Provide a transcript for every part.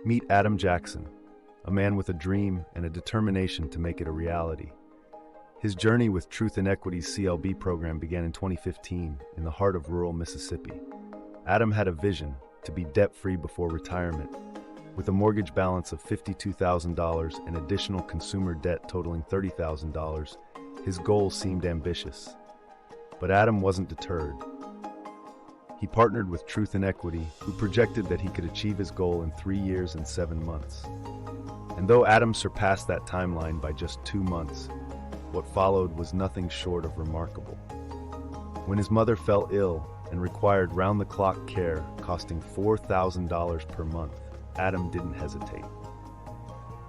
Meet Adam Jackson, a man with a dream and a determination to make it a reality. His journey with Truth and Equity's CLB program began in 2015 in the heart of rural Mississippi. Adam had a vision to be debt-free before retirement. With a mortgage balance of $52,000 and additional consumer debt totaling $30,000, his goal seemed ambitious. But Adam wasn't deterred. He partnered with Truth and Equity, who projected that he could achieve his goal in 3 years and 7 months. And though Adam surpassed that timeline by just 2 months, what followed was nothing short of remarkable. When his mother fell ill and required round-the-clock care costing $4,000 per month, Adam didn't hesitate.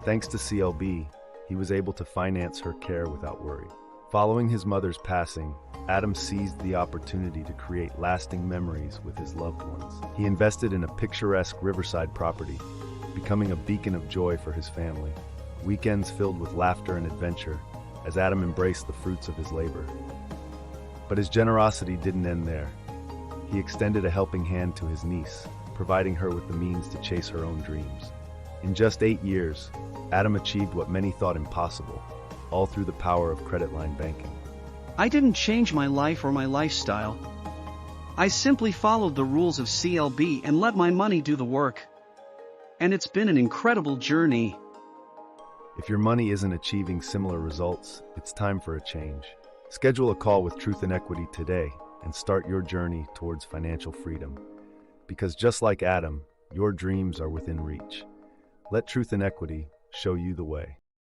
Thanks to CLB, he was able to finance her care without worry. Following his mother's passing, Adam seized the opportunity to create lasting memories with his loved ones. He invested in a picturesque riverside property, becoming a beacon of joy for his family. Weekends filled with laughter and adventure, as Adam embraced the fruits of his labor. But his generosity didn't end there. He extended a helping hand to his niece, providing her with the means to chase her own dreams. In just 8 years, Adam achieved what many thought impossible, all through the power of credit line banking. I didn't change my life or my lifestyle. I simply followed the rules of CLB and let my money do the work. And it's been an incredible journey. If your money isn't achieving similar results, it's time for a change. Schedule a call with Truth and Equity today and start your journey towards financial freedom. Because just like Adam, your dreams are within reach. Let Truth and Equity show you the way.